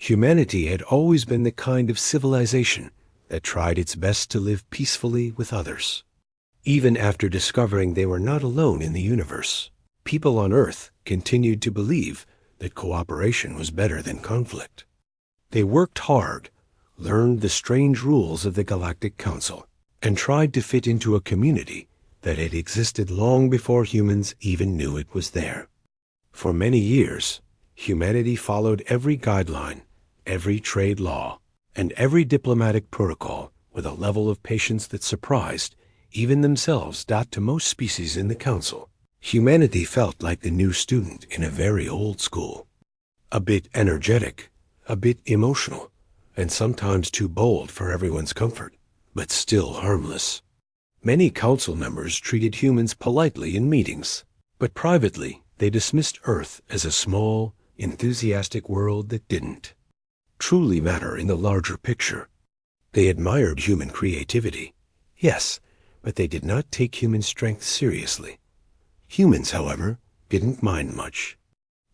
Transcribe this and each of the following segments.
Humanity had always been the kind of civilization that tried its best to live peacefully with others. Even after discovering they were not alone in the universe, people on Earth continued to believe that cooperation was better than conflict. They worked hard, learned the strange rules of the Galactic Council, and tried to fit into a community that had existed long before humans even knew it was there. For many years, humanity followed every guideline, every trade law, and every diplomatic protocol with a level of patience that surprised even themselves. To most species in the Council, humanity felt like the new student in a very old school. A bit energetic, a bit emotional, and sometimes too bold for everyone's comfort, but still harmless. Many council members treated humans politely in meetings, but privately they dismissed Earth as a small, enthusiastic world that didn't truly matter in the larger picture. They admired human creativity, yes, but they did not take human strength seriously. Humans, however, didn't mind much.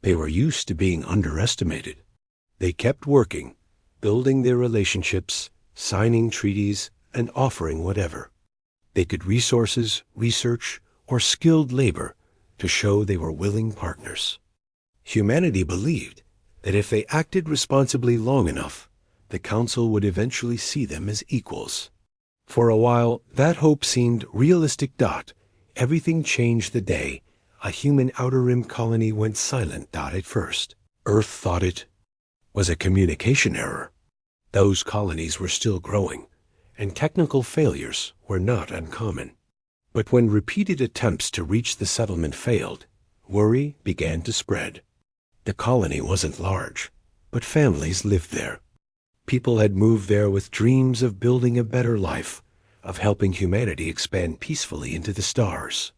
They were used to being underestimated. They kept working, building their relationships, signing treaties, and offering whatever they could, resources, research, or skilled labor, to show they were willing partners. Humanity believed that if they acted responsibly long enough, the Council would eventually see them as equals. For a while, that hope seemed realistic. Everything changed the day a human Outer Rim colony went silent. At first, Earth thought it was a communication error. Those colonies were still growing, and technical failures were not uncommon. But when repeated attempts to reach the settlement failed, worry began to spread. The colony wasn't large, but families lived there. People had moved there with dreams of building a better life, of helping humanity expand peacefully into the stars.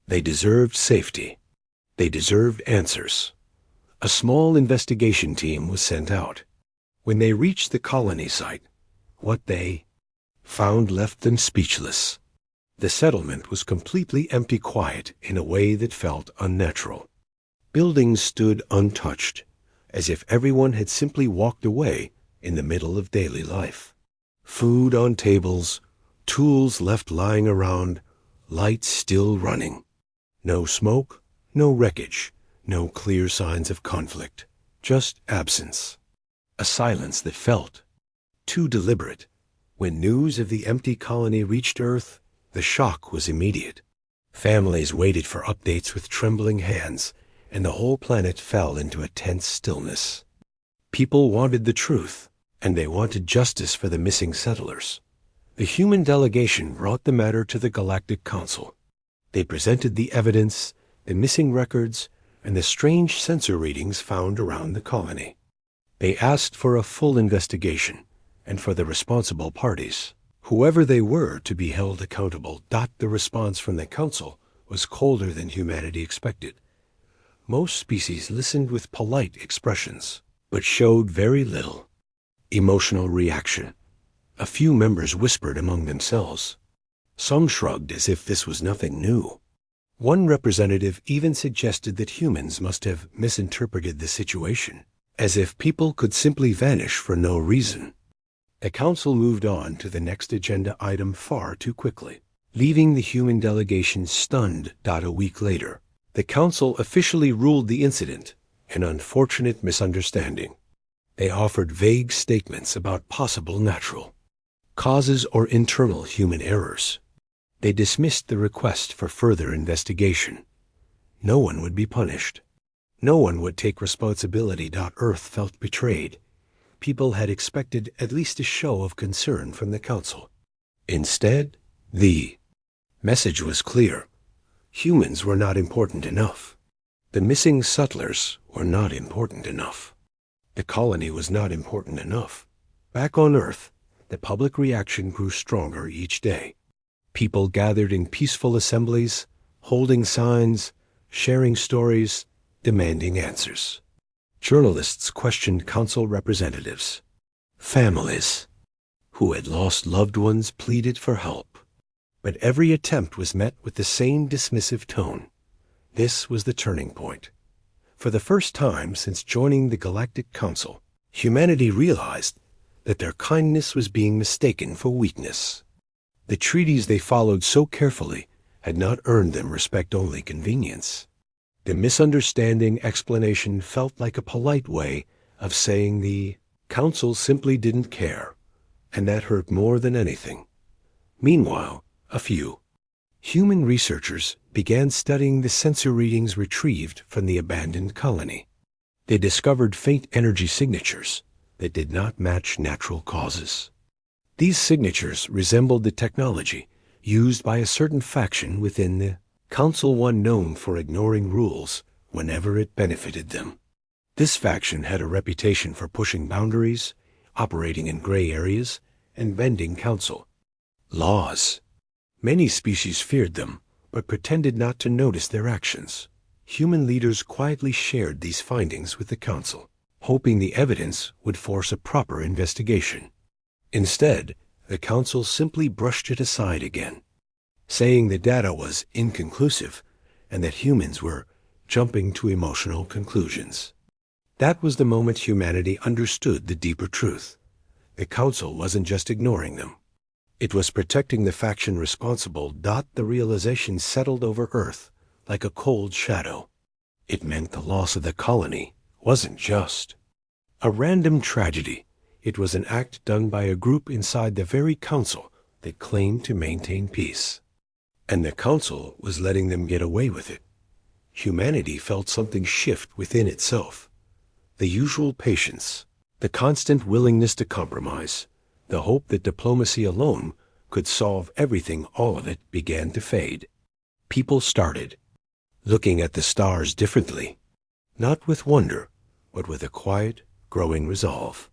They deserved safety. They deserved answers. A small investigation team was sent out. When they reached the colony site, what they found left them speechless. The settlement was completely empty, quiet in a way that felt unnatural. Buildings stood untouched, as if everyone had simply walked away in the middle of daily life. Food on tables, tools left lying around, lights still running. No smoke, no wreckage, no clear signs of conflict, just absence. A silence that felt too deliberate. When news of the empty colony reached Earth, the shock was immediate. Families waited for updates with trembling hands, and the whole planet fell into a tense stillness. People wanted the truth, and they wanted justice for the missing settlers. The human delegation brought the matter to the Galactic Council. They presented the evidence, the missing records, and the strange sensor readings found around the colony. They asked for a full investigation, and for the responsible parties, whoever they were, to be held accountable. The response from the Council was colder than humanity expected. Most species listened with polite expressions, but showed very little emotional reaction. A few members whispered among themselves. Some shrugged as if this was nothing new. One representative even suggested that humans must have misinterpreted the situation, as if people could simply vanish for no reason. The Council moved on to the next agenda item far too quickly, leaving the human delegation stunned. A week later, the Council officially ruled the incident an unfortunate misunderstanding. They offered vague statements about possible natural causes or internal human errors. They dismissed the request for further investigation. No one would be punished. No one would take responsibility. Earth felt betrayed. People had expected at least a show of concern from the Council. Instead, the message was clear. Humans were not important enough. The missing settlers were not important enough. The colony was not important enough. Back on Earth, the public reaction grew stronger each day. People gathered in peaceful assemblies, holding signs, sharing stories, demanding answers. Journalists questioned Council representatives. Families who had lost loved ones pleaded for help. But every attempt was met with the same dismissive tone. This was the turning point. For the first time since joining the Galactic Council, Humanity realized that their kindness was being mistaken for weakness. The treaties they followed so carefully had not earned them respect, only convenience. The misunderstanding explanation felt like a polite way of saying the council simply didn't care, and that hurt more than anything. Meanwhile, a few human researchers began studying the sensor readings retrieved from the abandoned colony. They discovered faint energy signatures that did not match natural causes. These signatures resembled the technology used by a certain faction within the Council, one known for ignoring rules whenever it benefited them. This faction had a reputation for pushing boundaries, operating in gray areas, and bending Council laws. Many species feared them, but pretended not to notice their actions. Human leaders quietly shared these findings with the Council, hoping the evidence would force a proper investigation. Instead, the Council simply brushed it aside again, saying the data was inconclusive and that humans were jumping to emotional conclusions. That was the moment humanity understood the deeper truth. The Council wasn't just ignoring them. It was protecting the faction responsible. The realization settled over Earth like a cold shadow. It meant the loss of the colony wasn't just a random tragedy. It was an act done by a group inside the very Council that claimed to maintain peace. And the Council was letting them get away with it. Humanity felt something shift within itself. The usual patience, the constant willingness to compromise, the hope that diplomacy alone could solve everything, all of it began to fade. People started looking at the stars differently, not with wonder, but with a quiet, growing resolve.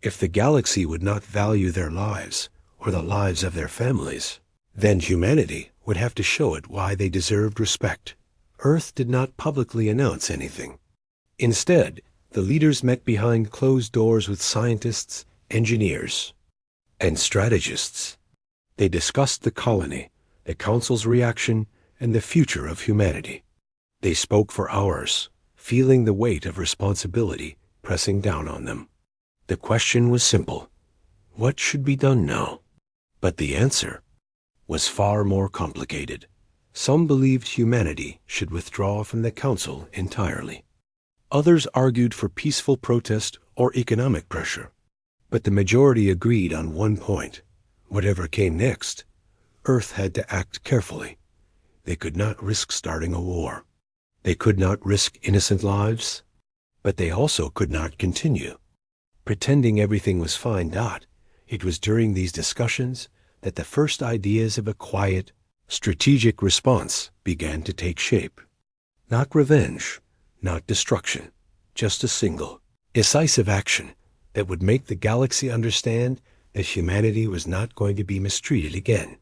If the galaxy would not value their lives or the lives of their families, then humanity would have to show it why they deserved respect. Earth did not publicly announce anything. Instead, the leaders met behind closed doors with scientists, engineers, and strategists. They discussed the colony, the Council's reaction, and the future of humanity. They spoke for hours, feeling the weight of responsibility pressing down on them. The question was simple: what should be done now? But the answer was far more complicated. Some believed humanity should withdraw from the Council entirely. Others argued for peaceful protest or economic pressure. But the majority agreed on one point: whatever came next, Earth had to act carefully. They could not risk starting a war. They could not risk innocent lives, but they also could not continue pretending everything was fine. It was during these discussions that the first ideas of a quiet, strategic response began to take shape. Not revenge, not destruction, just a single, decisive action that would make the galaxy understand that humanity was not going to be mistreated again.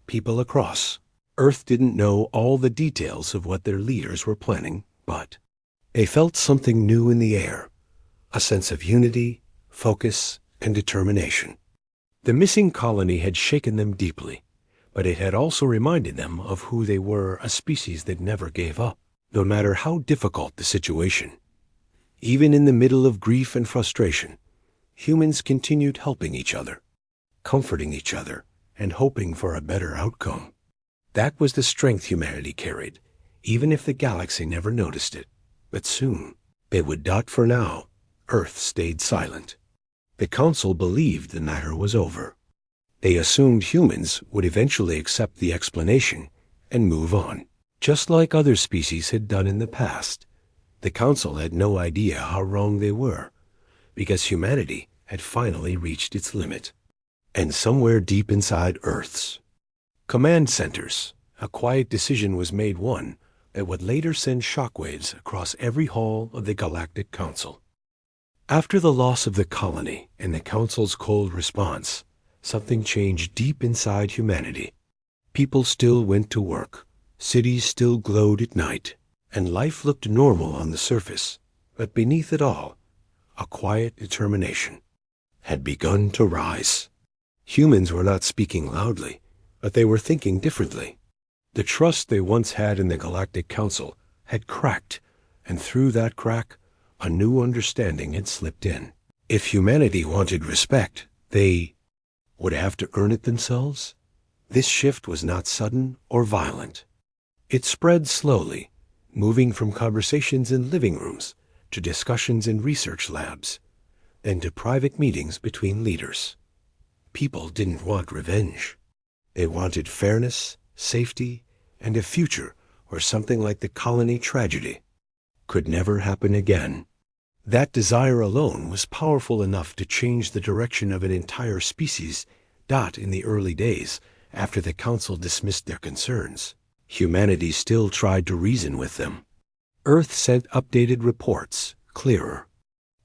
People across Earth didn't know all the details of what their leaders were planning, but they felt something new in the air, a sense of unity, focus, and determination. The missing colony had shaken them deeply, but it had also reminded them of who they were, a species that never gave up, no matter how difficult the situation. Even in the middle of grief and frustration, humans continued helping each other, comforting each other, and hoping for a better outcome. That was the strength humanity carried, even if the galaxy never noticed it. But soon, it would. For now, Earth stayed silent. The Council believed the matter was over. They assumed humans would eventually accept the explanation and move on, just like other species had done in the past. The Council had no idea how wrong they were, because humanity had finally reached its limit. And somewhere deep inside Earth's command centers, a quiet decision was made, one that would later send shockwaves across every hall of the Galactic Council. After the loss of the colony and the Council's cold response, something changed deep inside humanity. People still went to work, cities still glowed at night, and life looked normal on the surface. But beneath it all, a quiet determination had begun to rise. Humans were not speaking loudly, but they were thinking differently. The trust they once had in the Galactic Council had cracked, and through that crack, a new understanding had slipped in. If humanity wanted respect, they would have to earn it themselves. This shift was not sudden or violent. It spread slowly, moving from conversations in living rooms to discussions in research labs, then to private meetings between leaders. People didn't want revenge. They wanted fairness, safety, and a future where something like the colony tragedy could never happen again. That desire alone was powerful enough to change the direction of an entire species. In the early days, after the Council dismissed their concerns, humanity still tried to reason with them. Earth sent updated reports, clearer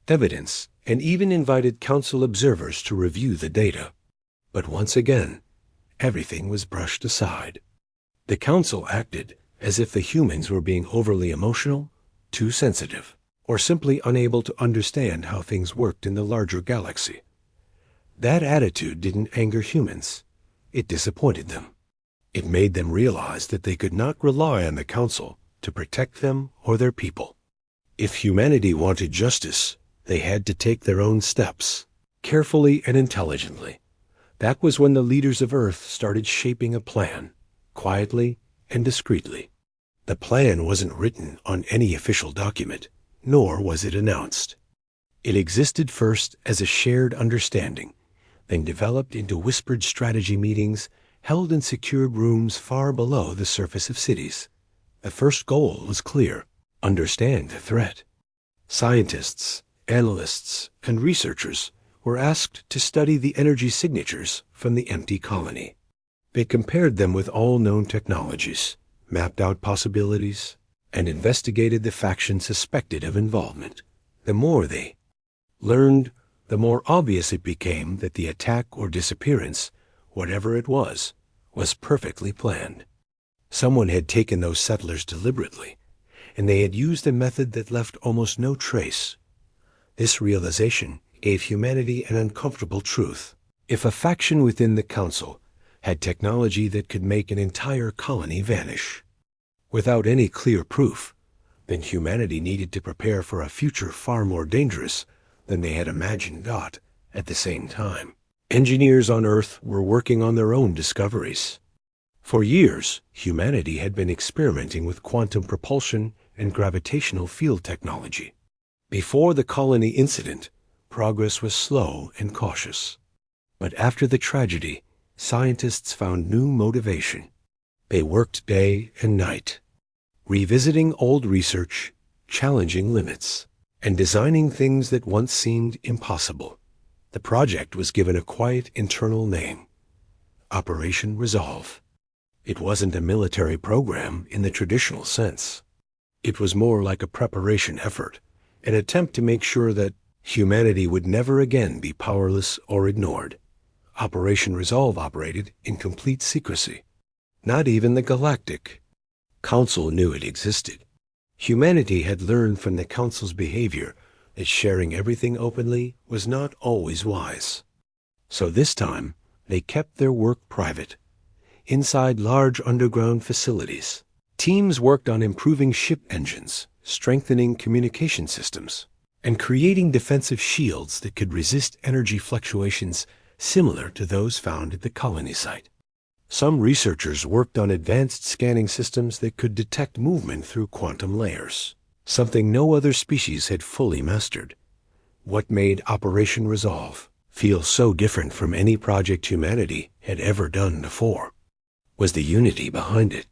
evidence, and even invited Council observers to review the data. But once again, everything was brushed aside. The Council acted as if the humans were being overly emotional, too sensitive, or simply unable to understand how things worked in the larger galaxy. That attitude didn't anger humans. It disappointed them. It made them realize that they could not rely on the Council to protect them or their people. If humanity wanted justice, they had to take their own steps, carefully and intelligently. That was when the leaders of Earth started shaping a plan, quietly and discreetly. The plan wasn't written on any official document, nor was it announced. It existed first as a shared understanding, then developed into whispered strategy meetings held in secured rooms far below the surface of cities. The first goal was clear: understand the threat. Scientists, analysts, and researchers were asked to study the energy signatures from the empty colony. They compared them with all known technologies, mapped out possibilities, and investigated the faction suspected of involvement. The more they learned, the more obvious it became that the attack or disappearance, whatever it was perfectly planned. Someone had taken those settlers deliberately, and they had used a method that left almost no trace. This realization gave humanity an uncomfortable truth. If a faction within the Council had technology that could make an entire colony vanish, without any clear proof, then humanity needed to prepare for a future far more dangerous than they had imagined. At the same time, engineers on Earth were working on their own discoveries. For years, humanity had been experimenting with quantum propulsion and gravitational field technology. Before the colony incident, progress was slow and cautious. But after the tragedy, scientists found new motivation. They worked day and night, revisiting old research, challenging limits, and designing things that once seemed impossible. The project was given a quiet internal name: Operation Resolve. It wasn't a military program in the traditional sense. It was more like a preparation effort, an attempt to make sure that humanity would never again be powerless or ignored. Operation Resolve operated in complete secrecy. Not even the Galactic Council knew it existed. Humanity had learned from the Council's behavior that sharing everything openly was not always wise. So this time, they kept their work private. Inside large underground facilities, teams worked on improving ship engines, strengthening communication systems, and creating defensive shields that could resist energy fluctuations similar to those found at the colony site. Some researchers worked on advanced scanning systems that could detect movement through quantum layers, something no other species had fully mastered. What made Operation Resolve feel so different from any project humanity had ever done before was the unity behind it.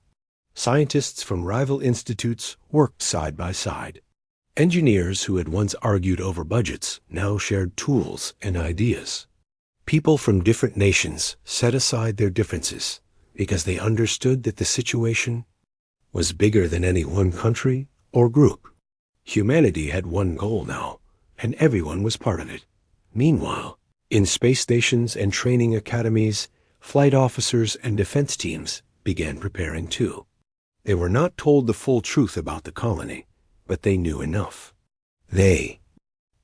Scientists from rival institutes worked side by side. Engineers who had once argued over budgets now shared tools and ideas. People from different nations set aside their differences because they understood that the situation was bigger than any one country or group. Humanity had one goal now, and everyone was part of it. Meanwhile, in space stations and training academies, flight officers and defense teams began preparing too. They were not told the full truth about the colony, but they knew enough. They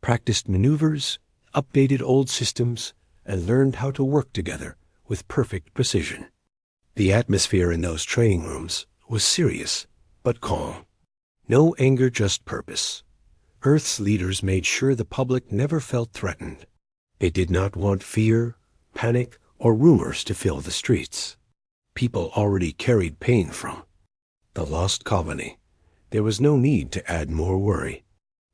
practiced maneuvers, updated old systems, and learned how to work together with perfect precision. The atmosphere in those training rooms was serious but calm. No anger, just purpose. Earth's leaders made sure the public never felt threatened. They did not want fear, panic, or rumors to fill the streets. People already carried pain from the lost colony. There was no need to add more worry.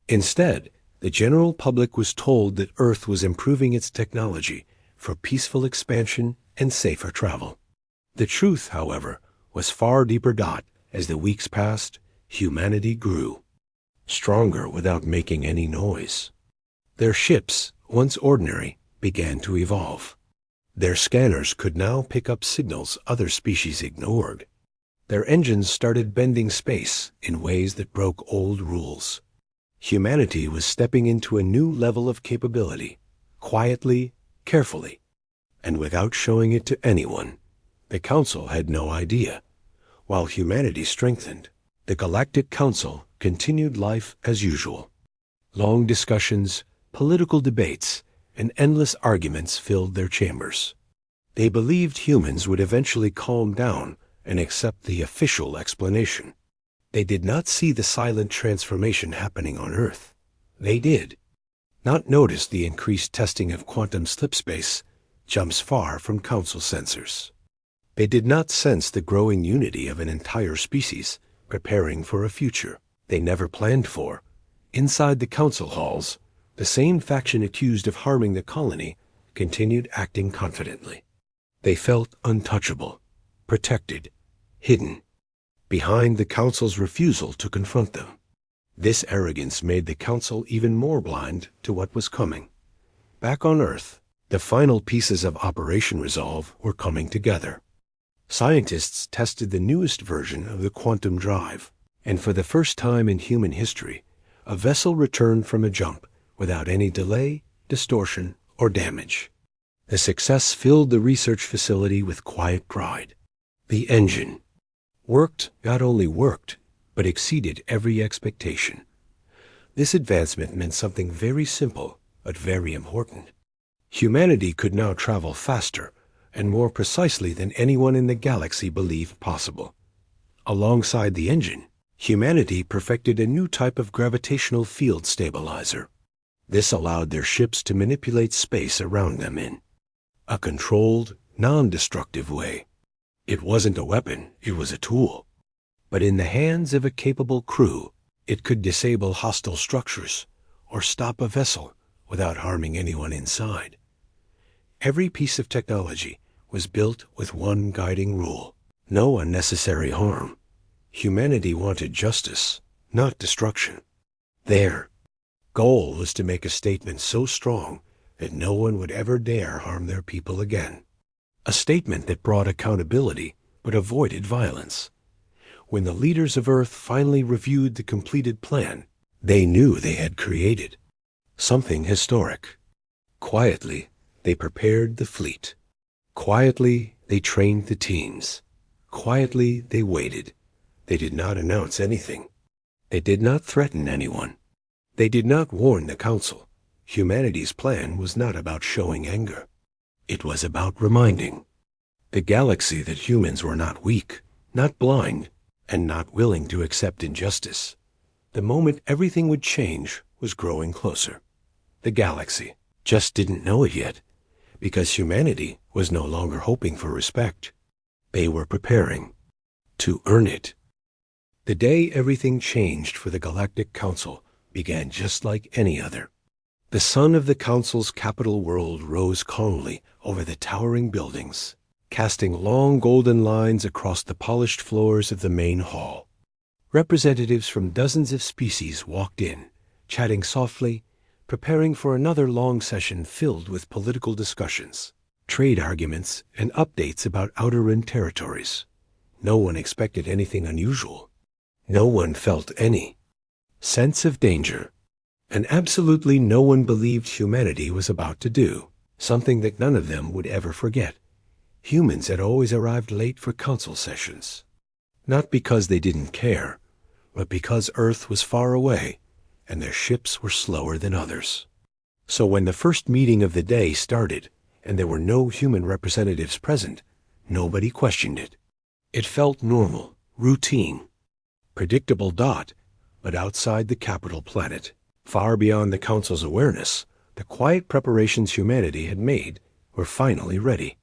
Instead, the general public was told that Earth was improving its technology for peaceful expansion and safer travel. The truth, however, was far deeper. As the weeks passed, humanity grew, stronger without making any noise. Their ships, once ordinary, began to evolve. Their scanners could now pick up signals other species ignored. Their engines started bending space in ways that broke old rules. Humanity was stepping into a new level of capability, quietly, carefully, and without showing it to anyone. The Council had no idea. While humanity strengthened, the Galactic Council continued life as usual. Long discussions, political debates, and endless arguments filled their chambers. They believed humans would eventually calm down and accept the official explanation. They did not see the silent transformation happening on Earth. They did not notice the increased testing of quantum slipspace jumps far from Council sensors. They did not sense the growing unity of an entire species preparing for a future they never planned for. Inside the Council halls, the same faction accused of harming the colony continued acting confidently. They felt untouchable, protected, hidden, behind the Council's refusal to confront them. This arrogance made the Council even more blind to what was coming. Back on Earth, the final pieces of Operation Resolve were coming together. Scientists tested the newest version of the quantum drive, and for the first time in human history, a vessel returned from a jump without any delay, distortion, or damage. The success filled the research facility with quiet pride. The engine not only worked, but exceeded every expectation. This advancement meant something very simple, but very important. Humanity could now travel faster and more precisely than anyone in the galaxy believed possible. Alongside the engine, humanity perfected a new type of gravitational field stabilizer. This allowed their ships to manipulate space around them in a controlled, non-destructive way. It wasn't a weapon, it was a tool. But in the hands of a capable crew, it could disable hostile structures or stop a vessel without harming anyone inside. Every piece of technology was built with one guiding rule: no unnecessary harm. Humanity wanted justice, not destruction. Their goal was to make a statement so strong that no one would ever dare harm their people again. A statement that brought accountability but avoided violence. When the leaders of Earth finally reviewed the completed plan, they knew they had created something historic. Quietly, they prepared the fleet. Quietly, they trained the teams. Quietly, they waited. They did not announce anything. They did not threaten anyone. They did not warn the Council. Humanity's plan was not about showing anger. It was about reminding the galaxy that humans were not weak, not blind, and not willing to accept injustice. The moment everything would change was growing closer. The galaxy just didn't know it yet, because humanity was no longer hoping for respect. They were preparing to earn it. The day everything changed for the Galactic Council began just like any other. The sun of the Council's capital world rose calmly over the towering buildings, casting long golden lines across the polished floors of the main hall. Representatives from dozens of species walked in, chatting softly, preparing for another long session filled with political discussions, trade arguments, and updates about outer rim territories. No one expected anything unusual. No one felt any sense of danger. And absolutely no one believed humanity was about to do something that none of them would ever forget. Humans had always arrived late for council sessions, not because they didn't care, but because Earth was far away and their ships were slower than others. So when the first meeting of the day started and there were no human representatives present, nobody questioned it. It felt normal, routine, predictable. But outside the capital planet, Far beyond the Council's awareness, the quiet preparations humanity had made were finally ready.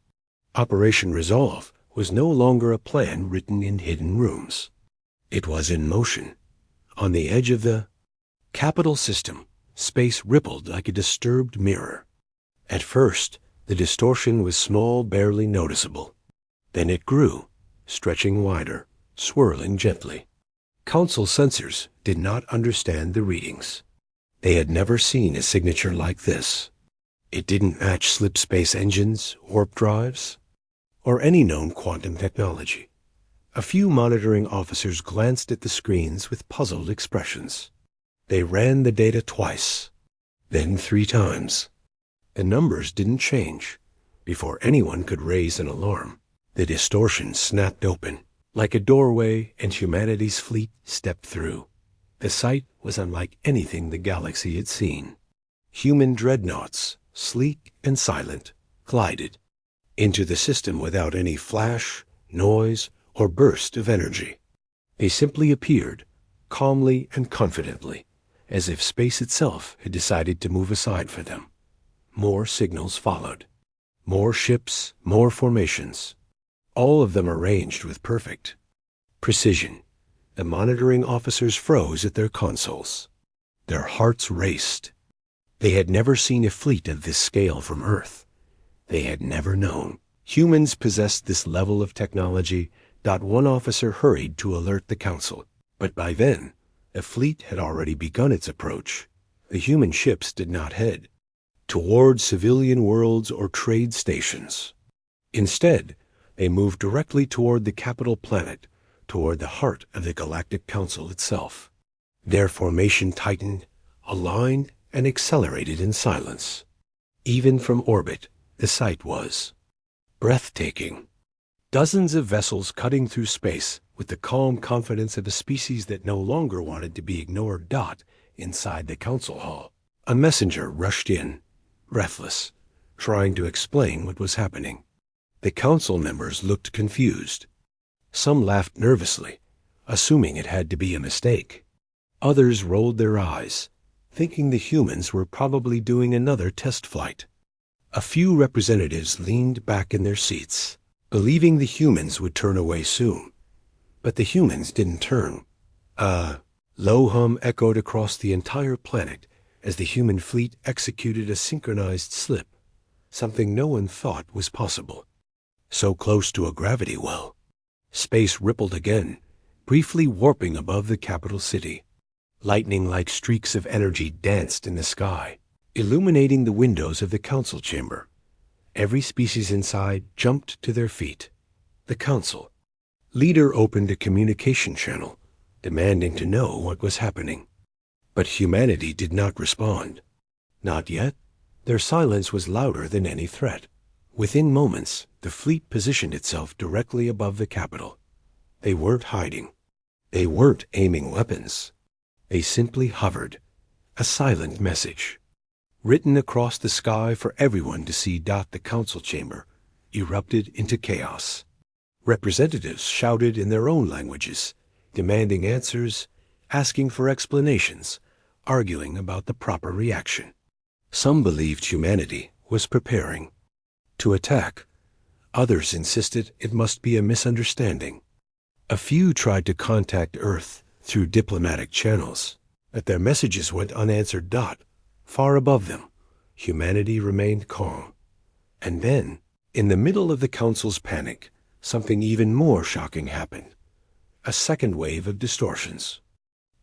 Operation Resolve was no longer a plan written in hidden rooms. It was in motion. On the edge of the capital system, space rippled like a disturbed mirror. At first, the distortion was small, barely noticeable. Then it grew, stretching wider, swirling gently. Council sensors did not understand the readings. They had never seen a signature like this. It didn't match slip space engines, warp drives, or any known quantum technology. A few monitoring officers glanced at the screens with puzzled expressions. They ran the data twice, then 3 times. The numbers didn't change. Before anyone could raise an alarm, the distortion snapped open, like a doorway, and humanity's fleet stepped through. The sight was unlike anything the galaxy had seen. Human dreadnoughts, sleek and silent, glided into the system without any flash, noise, or burst of energy. They simply appeared, calmly and confidently, as if space itself had decided to move aside for them. More signals followed. More ships, more formations. All of them arranged with perfect precision. The monitoring officers froze at their consoles. Their hearts raced. They had never seen a fleet of this scale from Earth. They had never known humans possessed this level of technology. One officer hurried to alert the Council. But by then, a fleet had already begun its approach. The human ships did not head toward civilian worlds or trade stations. Instead, they moved directly toward the capital planet, toward the heart of the Galactic Council itself. Their formation tightened, aligned, and accelerated in silence. Even from orbit, the sight was breathtaking. Dozens of vessels cutting through space with the calm confidence of a species that no longer wanted to be ignored. Inside the council hall, a messenger rushed in, breathless, trying to explain what was happening. The council members looked confused. Some laughed nervously, assuming it had to be a mistake. Others rolled their eyes, thinking the humans were probably doing another test flight. A few representatives leaned back in their seats, believing the humans would turn away soon. But the humans didn't turn. A low hum echoed across the entire planet as the human fleet executed a synchronized slip, something no one thought was possible. So close to a gravity well. Space rippled again, briefly warping above the capital city. Lightning-like streaks of energy danced in the sky, illuminating the windows of the council chamber. Every species inside jumped to their feet. The council leader opened a communication channel, demanding to know what was happening. But humanity did not respond. Not yet. Their silence was louder than any threat. Within moments, the fleet positioned itself directly above the capital. They weren't hiding. They weren't aiming weapons. They simply hovered, a silent message, written across the sky for everyone to see. The council chamber erupted into chaos. Representatives shouted in their own languages, demanding answers, asking for explanations, arguing about the proper reaction. Some believed humanity was preparing to attack. Others insisted it must be a misunderstanding. A few tried to contact Earth through diplomatic channels, but their messages went unanswered. Far above them, humanity remained calm. And then, in the middle of the Council's panic, something even more shocking happened. A second wave of distortions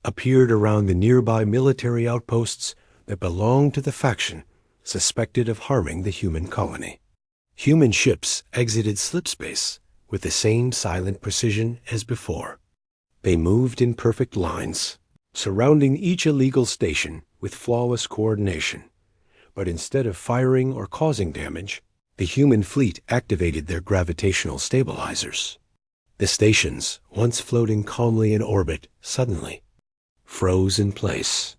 appeared around the nearby military outposts that belonged to the faction suspected of harming the human colony. Human ships exited slipspace with the same silent precision as before. They moved in perfect lines, surrounding each illegal station with flawless coordination. But instead of firing or causing damage, the human fleet activated their gravitational stabilizers. The stations, once floating calmly in orbit, suddenly froze in place.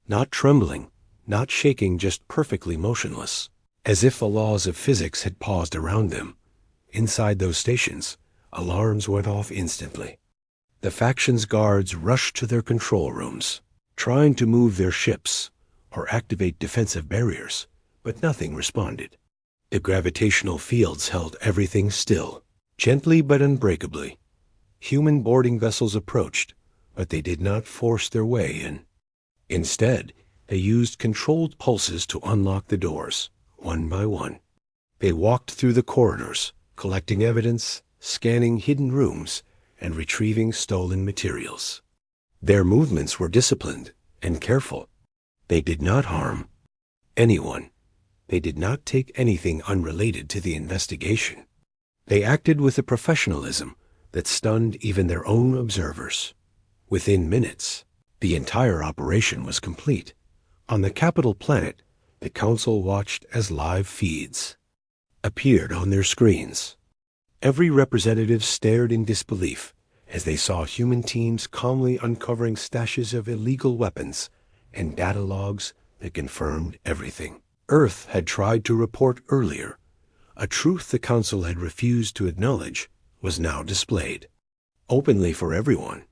Not trembling, not shaking, just perfectly motionless, as if the laws of physics had paused around them. Inside those stations, alarms went off instantly. The faction's guards rushed to their control rooms. trying to move their ships or activate defensive barriers, but nothing responded. The gravitational fields held everything still. Gently but unbreakably, human boarding vessels approached, but they did not force their way in. Instead, they used controlled pulses to unlock the doors, one by one. They walked through the corridors, collecting evidence, scanning hidden rooms, and retrieving stolen materials. Their movements were disciplined and careful. They did not harm anyone. They did not take anything unrelated to the investigation. They acted with a professionalism that stunned even their own observers. Within minutes, the entire operation was complete. On the capital planet, the Council watched as live feeds appeared on their screens. Every representative stared in disbelief as they saw human teams calmly uncovering stashes of illegal weapons and data logs that confirmed everything Earth had tried to report earlier. A truth the Council had refused to acknowledge was now displayed openly for everyone.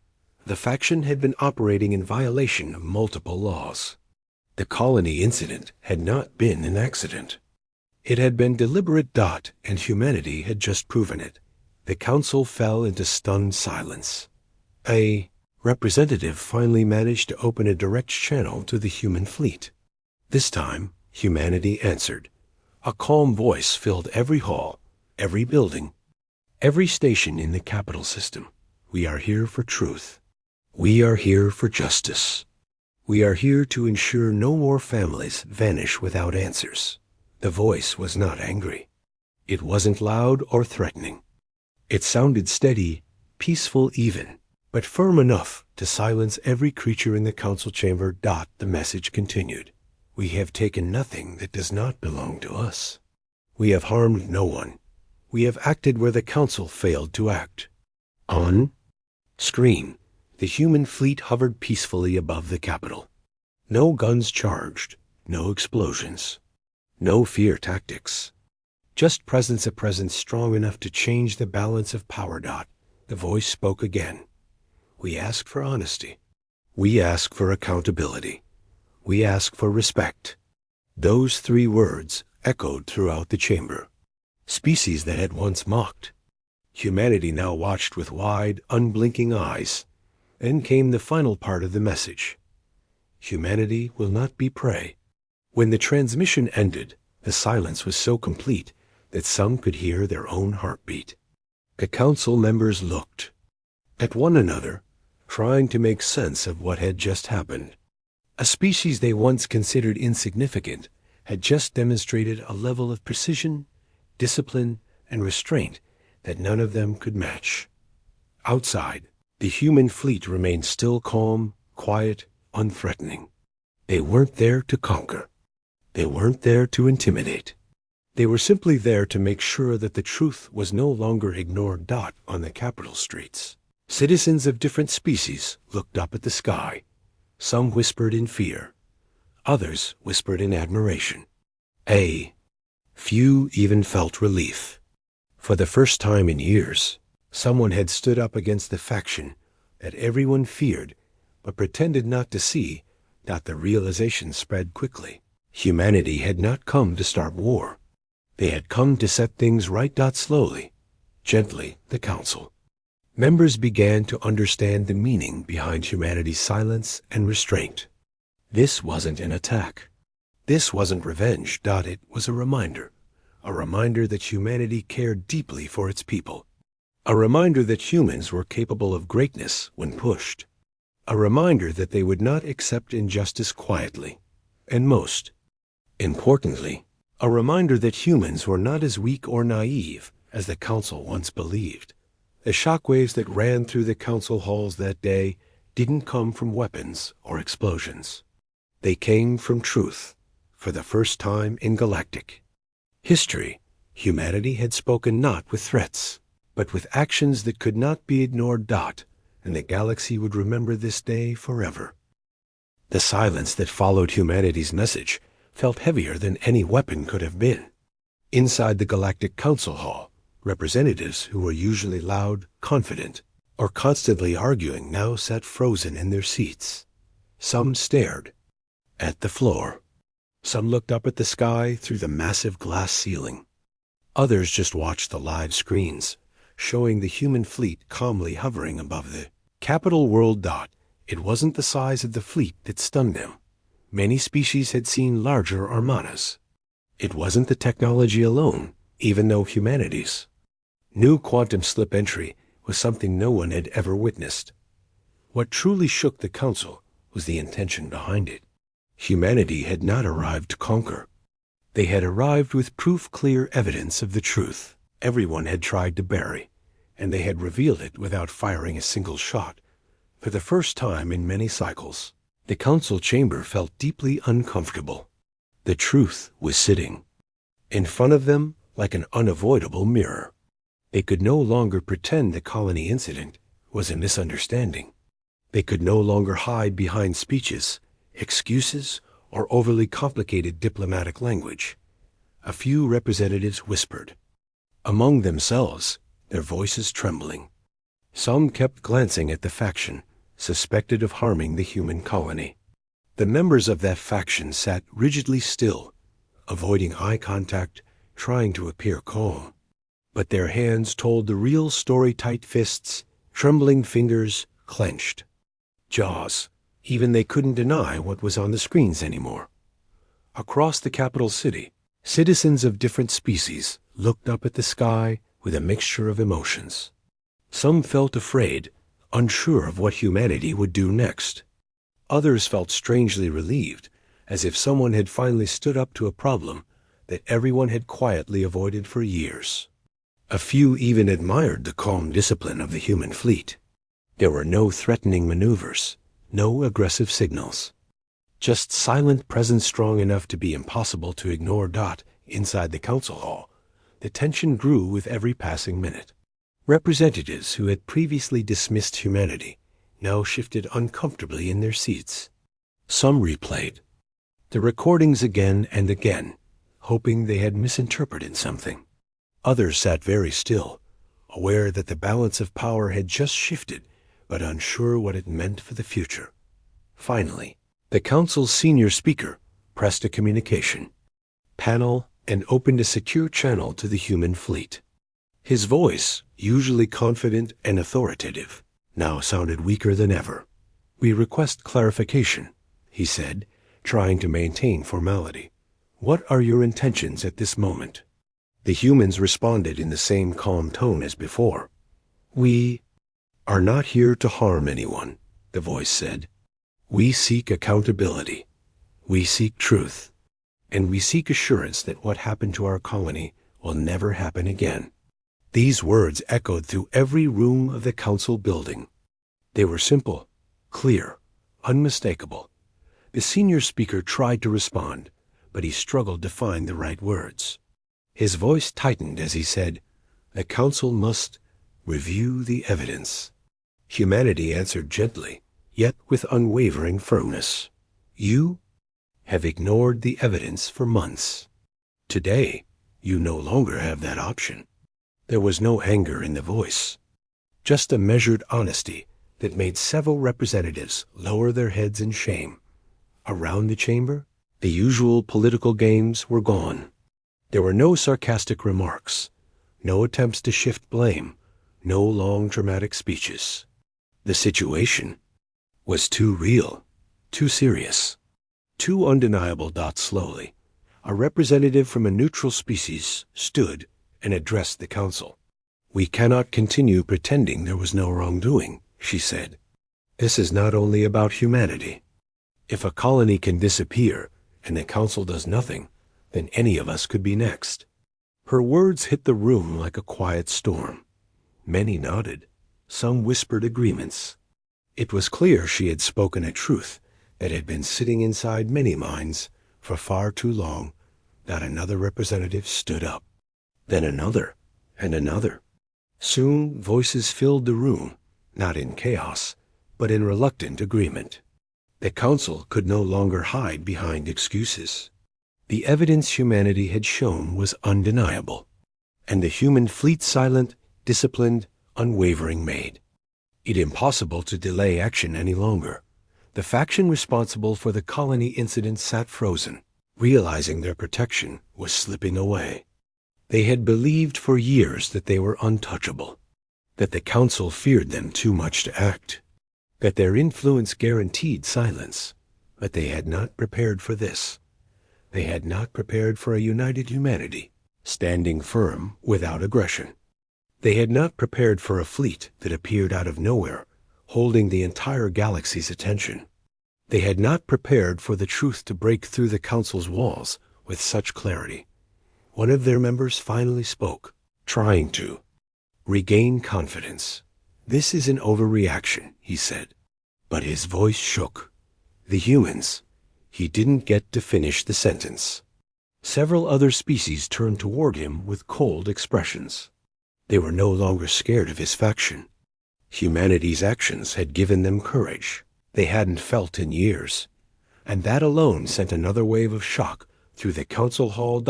The faction had been operating in violation of multiple laws. The colony incident had not been an accident. It had been deliberate. And humanity had just proven it. The Council fell into stunned silence. A representative finally managed to open a direct channel to the human fleet. This time, humanity answered. A calm voice filled every hall, every building, every station in the capital system. We are here for truth. We are here for justice. We are here to ensure no more families vanish without answers. The voice was not angry. It wasn't loud or threatening. It sounded steady, peaceful even, but firm enough to silence every creature in the council chamber. The message continued. We have taken nothing that does not belong to us. We have harmed no one. We have acted where the council failed to act. On screen, the human fleet hovered peacefully above the capital. No guns charged, no explosions, no fear tactics. Just presence, a presence strong enough to change the balance of power. The voice spoke again. We ask for honesty. We ask for accountability. We ask for respect. Those three words echoed throughout the chamber. Species that had once mocked. Humanity now watched with wide, unblinking eyes. Then came the final part of the message. Humanity will not be prey. When the transmission ended, the silence was so complete that some could hear their own heartbeat. The council members looked at one another, trying to make sense of what had just happened. A species they once considered insignificant had just demonstrated a level of precision, discipline, and restraint that none of them could match. Outside, the human fleet remained still, calm, quiet, unthreatening. They weren't there to conquer. They weren't there to intimidate. They were simply there to make sure that the truth was no longer ignored. On the capital streets, citizens of different species looked up at the sky. Some whispered in fear. Others whispered in admiration. A few even felt relief. For the first time in years, someone had stood up against the faction that everyone feared but pretended not to see. The realization spread quickly. Humanity had not come to start war. They had come to set things right. Slowly, gently, the council members began to understand the meaning behind humanity's silence and restraint. This wasn't an attack. This wasn't revenge. It was a reminder that humanity cared deeply for its people. A reminder that humans were capable of greatness when pushed. A reminder that they would not accept injustice quietly. And most importantly, a reminder that humans were not as weak or naive as the council once believed. The shockwaves that ran through the council halls that day didn't come from weapons or explosions. They came from truth. For the first time in galactic history, humanity had spoken not with threats, but with actions that could not be ignored. And the galaxy would remember this day forever. The silence that followed humanity's message felt heavier than any weapon could have been. Inside the Galactic Council Hall, representatives who were usually loud, confident, or constantly arguing now sat frozen in their seats. Some stared at the floor. Some looked up at the sky through the massive glass ceiling. Others just watched the live screens, showing the human fleet calmly hovering above the capital world. It wasn't the size of the fleet that stunned them. Many species had seen larger armadas. It wasn't the technology alone, even though humanity's new quantum slip entry was something no one had ever witnessed. What truly shook the council was the intention behind it. Humanity had not arrived to conquer. They had arrived with proof-clear evidence of the truth everyone had tried to bury, and they had revealed it without firing a single shot. For the first time in many cycles, the council chamber felt deeply uncomfortable. The truth was sitting in front of them like an unavoidable mirror. They could no longer pretend the colony incident was a misunderstanding. They could no longer hide behind speeches, excuses, or overly complicated diplomatic language. A few representatives whispered among themselves, their voices trembling. Some kept glancing at the faction suspected of harming the human colony. The members of that faction sat rigidly still, avoiding eye contact, trying to appear calm. But their hands told the real story. Tight fists, trembling fingers, clenched jaws. Even they couldn't deny what was on the screens anymore. Across the capital city, citizens of different species looked up at the sky with a mixture of emotions. Some felt afraid, unsure of what humanity would do next. Others felt strangely relieved, as if someone had finally stood up to a problem that everyone had quietly avoided for years. A few even admired the calm discipline of the human fleet. There were no threatening maneuvers, no aggressive signals. Just silent presence strong enough to be impossible to ignore. Inside the council hall, the tension grew with every passing minute. Representatives who had previously dismissed humanity now shifted uncomfortably in their seats. Some replayed the recordings again and again, hoping they had misinterpreted something. Others sat very still, aware that the balance of power had just shifted, but unsure what it meant for the future. Finally, the council's senior speaker pressed a communication panel and opened a secure channel to the human fleet. His voice, usually confident and authoritative, now sounded weaker than ever. "We request clarification," he said, trying to maintain formality. "What are your intentions at this moment?" The humans responded in the same calm tone as before. "We are not here to harm anyone," the voice said. "We seek accountability. We seek truth. And we seek assurance that what happened to our colony will never happen again." These words echoed through every room of the council building. They were simple, clear, unmistakable. The senior speaker tried to respond, but he struggled to find the right words. His voice tightened as he said, "The council must review the evidence." Humanity answered gently, yet with unwavering firmness. "You have ignored the evidence for months. Today, you no longer have that option." There was no anger in the voice, just a measured honesty that made several representatives lower their heads in shame. Around the chamber, the usual political games were gone. There were no sarcastic remarks, no attempts to shift blame, no long dramatic speeches. The situation was too real, too serious, too undeniable. Slowly, a representative from a neutral species stood and addressed the council. "We cannot continue pretending there was no wrongdoing," she said. "This is not only about humanity. If a colony can disappear and the council does nothing, then any of us could be next." Her words hit the room like a quiet storm. Many nodded. Some whispered agreements. It was clear she had spoken a truth that had been sitting inside many minds for far too long. Not another representative stood up. Then another, and another. Soon voices filled the room, not in chaos, but in reluctant agreement. The council could no longer hide behind excuses. The evidence humanity had shown was undeniable, and the human fleet silent, disciplined, unwavering made it impossible to delay action any longer. The faction responsible for the colony incident sat frozen, realizing their protection was slipping away. They had believed for years that they were untouchable, that the council feared them too much to act, that their influence guaranteed silence, but they had not prepared for this. They had not prepared for a united humanity, standing firm without aggression. They had not prepared for a fleet that appeared out of nowhere, holding the entire galaxy's attention. They had not prepared for the truth to break through the council's walls with such clarity. One of their members finally spoke, trying to regain confidence. "This is an overreaction," he said. But his voice shook. "The humans." He didn't get to finish the sentence. Several other species turned toward him with cold expressions. They were no longer scared of his faction. Humanity's actions had given them courage they hadn't felt in years, and that alone sent another wave of shock through the council hall.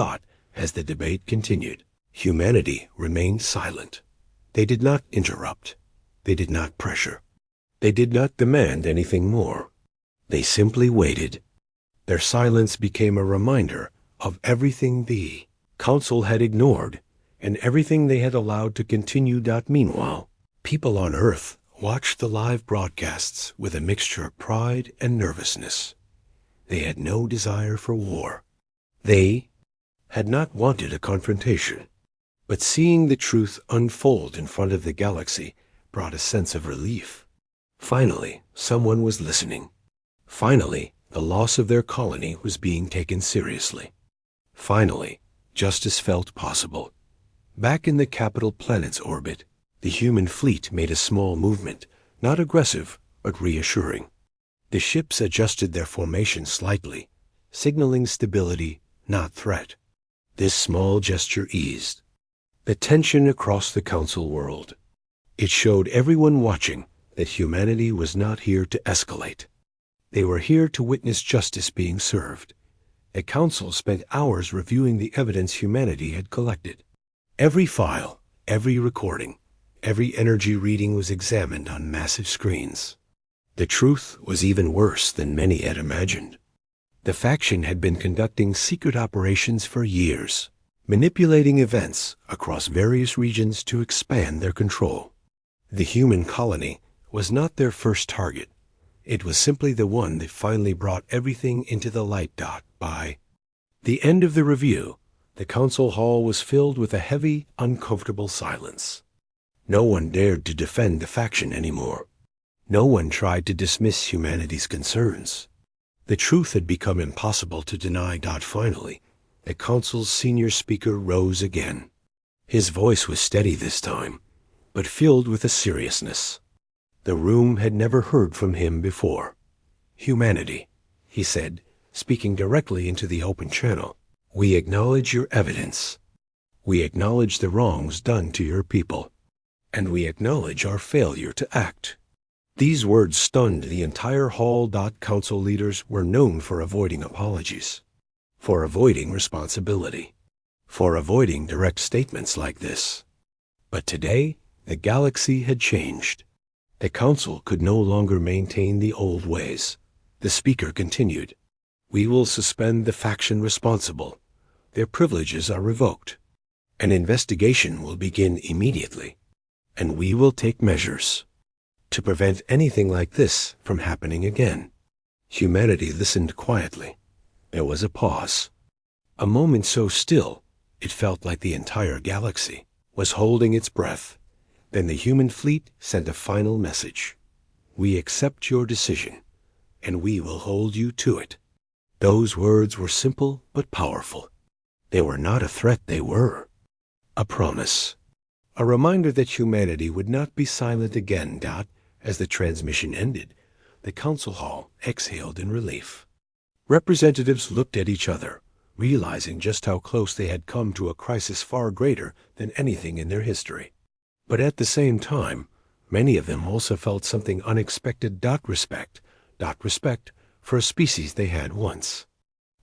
As the debate continued, humanity remained silent. They did not interrupt. They did not pressure. They did not demand anything more. They simply waited. Their silence became a reminder of everything the council had ignored and everything they had allowed to continue. Meanwhile, people on Earth watched the live broadcasts with a mixture of pride and nervousness. They had no desire for war. They had not wanted a confrontation. But seeing the truth unfold in front of the galaxy brought a sense of relief. Finally, someone was listening. Finally, the loss of their colony was being taken seriously. Finally, justice felt possible. Back in the capital planet's orbit, the human fleet made a small movement, not aggressive, but reassuring. The ships adjusted their formation slightly, signaling stability, not threat. This small gesture eased the tension across the council world. It showed everyone watching that humanity was not here to escalate. They were here to witness justice being served. The council spent hours reviewing the evidence humanity had collected. Every file, every recording, every energy reading was examined on massive screens. The truth was even worse than many had imagined. The faction had been conducting secret operations for years, manipulating events across various regions to expand their control. The human colony was not their first target. It was simply the one that finally brought everything into the light. By the end of the review, the council hall was filled with a heavy, uncomfortable silence. No one dared to defend the faction anymore. No one tried to dismiss humanity's concerns. The truth had become impossible to deny. Finally, the council's senior speaker rose again. His voice was steady this time, but filled with a seriousness the room had never heard from him before. "Humanity," he said, speaking directly into the open channel, "we acknowledge your evidence. We acknowledge the wrongs done to your people, and we acknowledge our failure to act." These words stunned the entire hall. Council leaders were known for avoiding apologies, for avoiding responsibility, for avoiding direct statements like this. But today, the galaxy had changed. The council could no longer maintain the old ways. The speaker continued, "We will suspend the faction responsible. Their privileges are revoked. An investigation will begin immediately, and we will take measures to prevent anything like this from happening again." Humanity listened quietly. There was a pause, a moment so still it felt like the entire galaxy was holding its breath. Then the human fleet sent a final message. "We accept your decision, and we will hold you to it." Those words were simple but powerful. They were not a threat, they were a promise. A reminder that humanity would not be silent again. As the transmission ended, the council hall exhaled in relief. Representatives looked at each other, realizing just how close they had come to a crisis far greater than anything in their history. But at the same time, many of them also felt something unexpected. Respect for a species they had once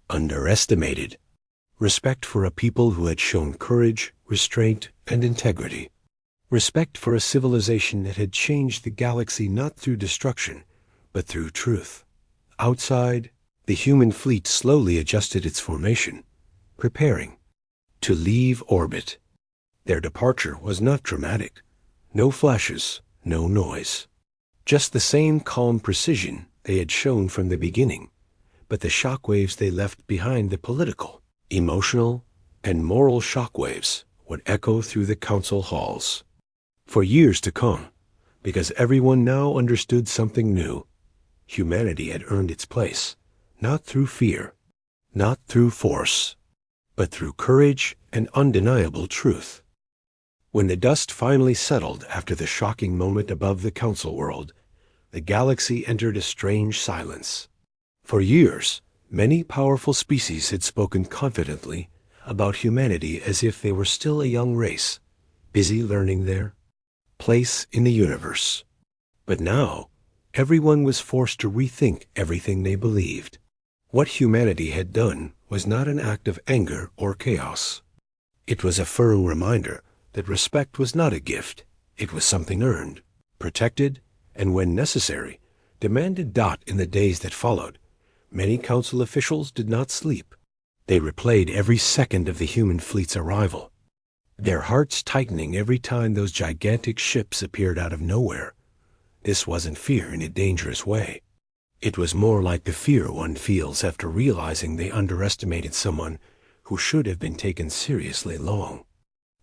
underestimated. Respect for a people who had shown courage, restraint, and integrity. Respect for a civilization that had changed the galaxy not through destruction, but through truth. Outside, the human fleet slowly adjusted its formation, preparing to leave orbit. Their departure was not dramatic. No flashes, no noise. Just the same calm precision they had shown from the beginning, but the shockwaves they left behind, the political, emotional, and moral shockwaves, would echo through the council halls for years to come, because everyone now understood something new. Humanity had earned its place, not through fear, not through force, but through courage and undeniable truth. When the dust finally settled after the shocking moment above the council world, the galaxy entered a strange silence. For years, many powerful species had spoken confidently about humanity as if they were still a young race, busy learning their place in the universe. But now, everyone was forced to rethink everything they believed. What humanity had done was not an act of anger or chaos. It was a firm reminder that respect was not a gift. It was something earned, protected, and when necessary, demanded. In the days that followed, many council officials did not sleep. They replayed every second of the human fleet's arrival, their hearts tightening every time those gigantic ships appeared out of nowhere. This wasn't fear in a dangerous way. It was more like the fear one feels after realizing they underestimated someone who should have been taken seriously long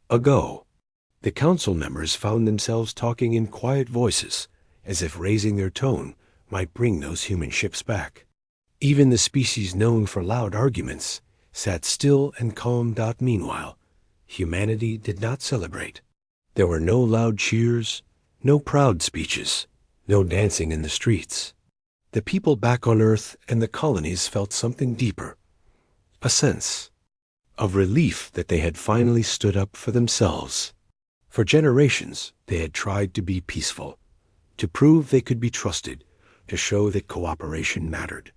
ago. The council members found themselves talking in quiet voices, as if raising their tone might bring those human ships back. Even the species known for loud arguments sat still and calm. Meanwhile, humanity did not celebrate. There were no loud cheers, no proud speeches, no dancing in the streets. The people back on Earth and the colonies felt something deeper, a sense of relief that they had finally stood up for themselves. For generations, they had tried to be peaceful, to prove they could be trusted, to show that cooperation mattered.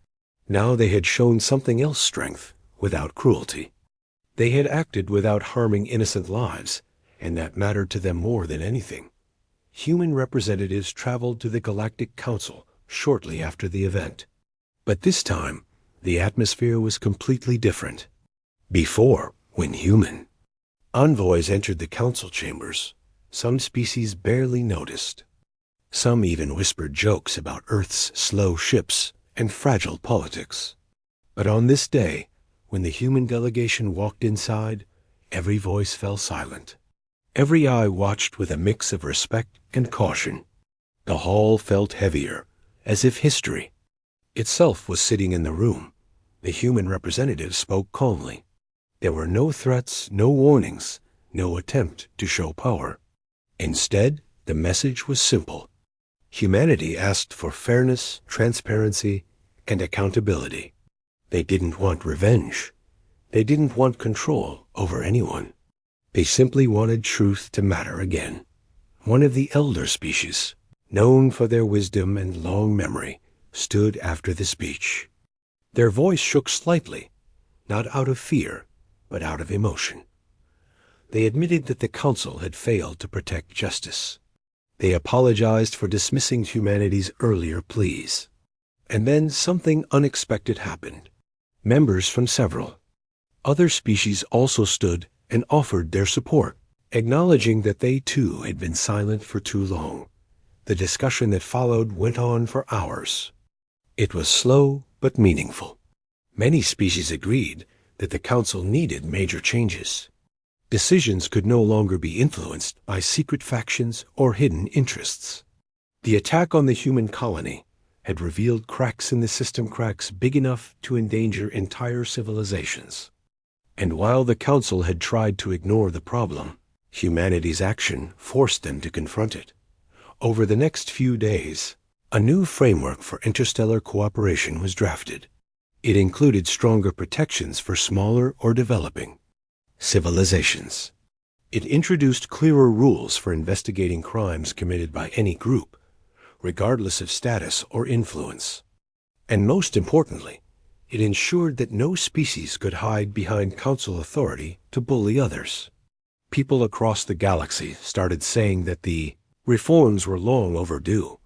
Now they had shown something else: strength without cruelty. They had acted without harming innocent lives, and that mattered to them more than anything. Human representatives traveled to the Galactic Council shortly after the event. But this time, the atmosphere was completely different. Before, when human envoys entered the council chambers, some species barely noticed. Some even whispered jokes about Earth's slow ships and fragile politics. But on this day, when the human delegation walked inside, every voice fell silent. Every eye watched with a mix of respect and caution. The hall felt heavier, as if history itself was sitting in the room. The human representatives spoke calmly. There were no threats, no warnings, no attempt to show power. Instead, the message was simple. Humanity asked for fairness, transparency, and accountability. They didn't want revenge. They didn't want control over anyone. They simply wanted truth to matter again. One of the elder species, known for their wisdom and long memory, stood after the speech. Their voice shook slightly, not out of fear, but out of emotion. They admitted that the council had failed to protect justice. They apologized for dismissing humanity's earlier pleas. And then something unexpected happened. Members from several other species also stood and offered their support, acknowledging that they too had been silent for too long. The discussion that followed went on for hours. It was slow but meaningful. Many species agreed that the council needed major changes. Decisions could no longer be influenced by secret factions or hidden interests. The attack on the human colony had revealed cracks in the system, cracks big enough to endanger entire civilizations. And while the council had tried to ignore the problem, humanity's action forced them to confront it. Over the next few days, a new framework for interstellar cooperation was drafted. It included stronger protections for smaller or developing civilizations. It introduced clearer rules for investigating crimes committed by any group, regardless of status or influence. And most importantly, it ensured that no species could hide behind council authority to bully others. People across the galaxy started saying that the reforms were long overdue,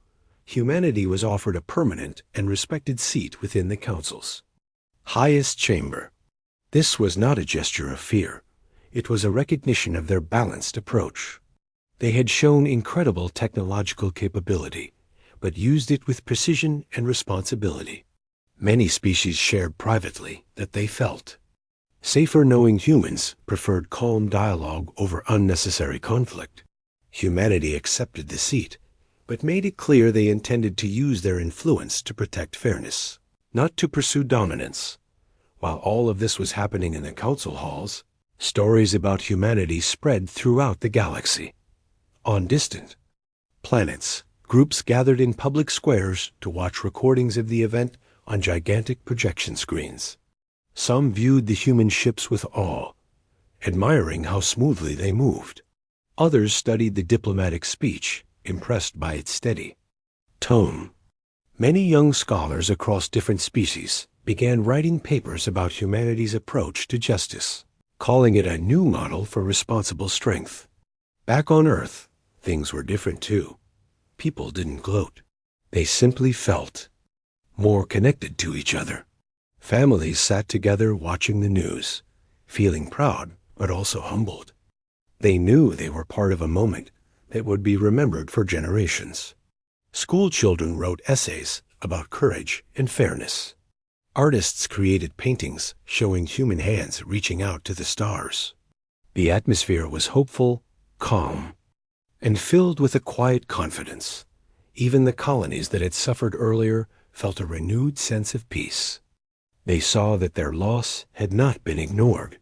humanity was offered a permanent and respected seat within the council's highest chamber. This was not a gesture of fear. It was a recognition of their balanced approach. They had shown incredible technological capability, but used it with precision and responsibility. Many species shared privately that they felt safer knowing humans preferred calm dialogue over unnecessary conflict. Humanity accepted the seat, but made it clear they intended to use their influence to protect fairness, not to pursue dominance. While all of this was happening in the council halls, stories about humanity spread throughout the galaxy. On distant planets, groups gathered in public squares to watch recordings of the event on gigantic projection screens. Some viewed the human ships with awe, admiring how smoothly they moved. Others studied the diplomatic speech, impressed by its steady tone. Many young scholars across different species began writing papers about humanity's approach to justice, calling it a new model for responsible strength. Back on Earth, things were different too. People didn't gloat. They simply felt more connected to each other. Families sat together watching the news, feeling proud but also humbled. They knew they were part of a moment that would be remembered for generations. School children wrote essays about courage and fairness. Artists created paintings showing human hands reaching out to the stars. The atmosphere was hopeful, calm, and filled with a quiet confidence. Even the colonies that had suffered earlier felt a renewed sense of peace. They saw that their loss had not been ignored.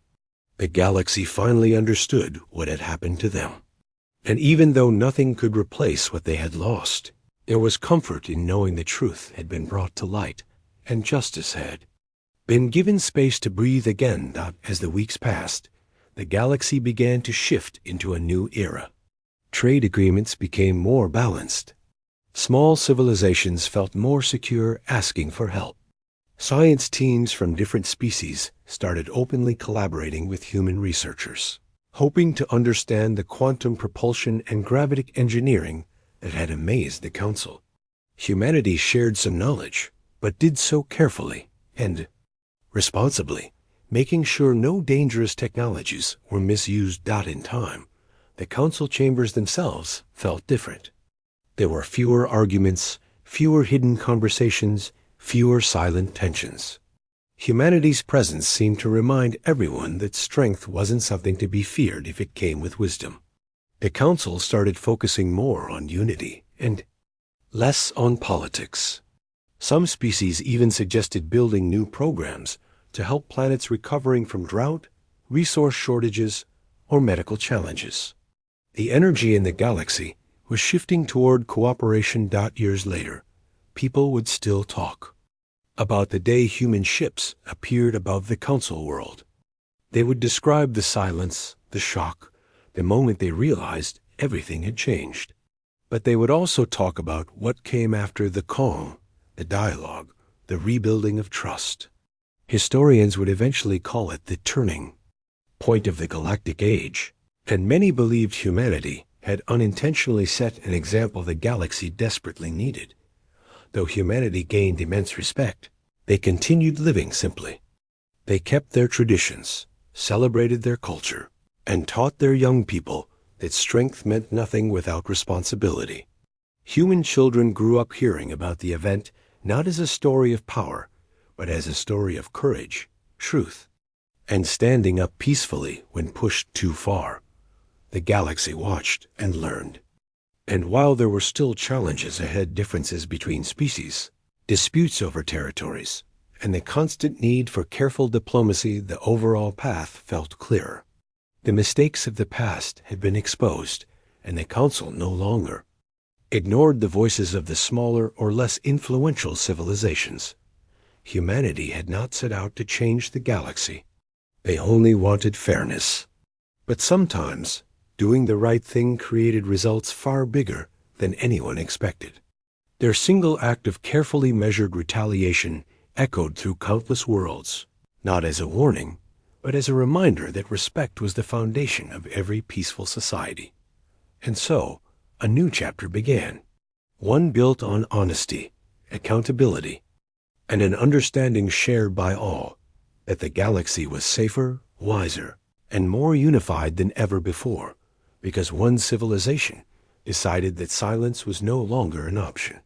The galaxy finally understood what had happened to them. And even though nothing could replace what they had lost, there was comfort in knowing the truth had been brought to light, and justice had been given space to breathe again. As the weeks passed, the galaxy began to shift into a new era. Trade agreements became more balanced. Small civilizations felt more secure asking for help. Science teams from different species started openly collaborating with human researchers, hoping to understand the quantum propulsion and gravitic engineering that had amazed the Council. Humanity shared some knowledge, but did so carefully and responsibly, making sure no dangerous technologies were misused. In time, the Council chambers themselves felt different. There were fewer arguments, fewer hidden conversations, fewer silent tensions. Humanity's presence seemed to remind everyone that strength wasn't something to be feared if it came with wisdom. The Council started focusing more on unity and less on politics. Some species even suggested building new programs to help planets recovering from drought, resource shortages, or medical challenges. The energy in the galaxy was shifting toward cooperation. Years later, people would still talk about the day human ships appeared above the Council world. They would describe the silence, the shock, the moment they realized everything had changed. But they would also talk about what came after the calm, the dialogue, the rebuilding of trust. Historians would eventually call it the turning point of the galactic age, and many believed humanity had unintentionally set an example the galaxy desperately needed. Though humanity gained immense respect, they continued living simply. They kept their traditions, celebrated their culture, and taught their young people that strength meant nothing without responsibility. Human children grew up hearing about the event not as a story of power, but as a story of courage, truth, and standing up peacefully when pushed too far. The galaxy watched and learned. And while there were still challenges ahead, differences between species, disputes over territories, and the constant need for careful diplomacy, the overall path felt clearer. The mistakes of the past had been exposed, and the Council no longer ignored the voices of the smaller or less influential civilizations. Humanity had not set out to change the galaxy. They only wanted fairness. But sometimes, doing the right thing created results far bigger than anyone expected. Their single act of carefully measured retaliation echoed through countless worlds, not as a warning, but as a reminder that respect was the foundation of every peaceful society. And so, a new chapter began, one built on honesty, accountability, and an understanding shared by all that the galaxy was safer, wiser, and more unified than ever before, because one civilization decided that silence was no longer an option.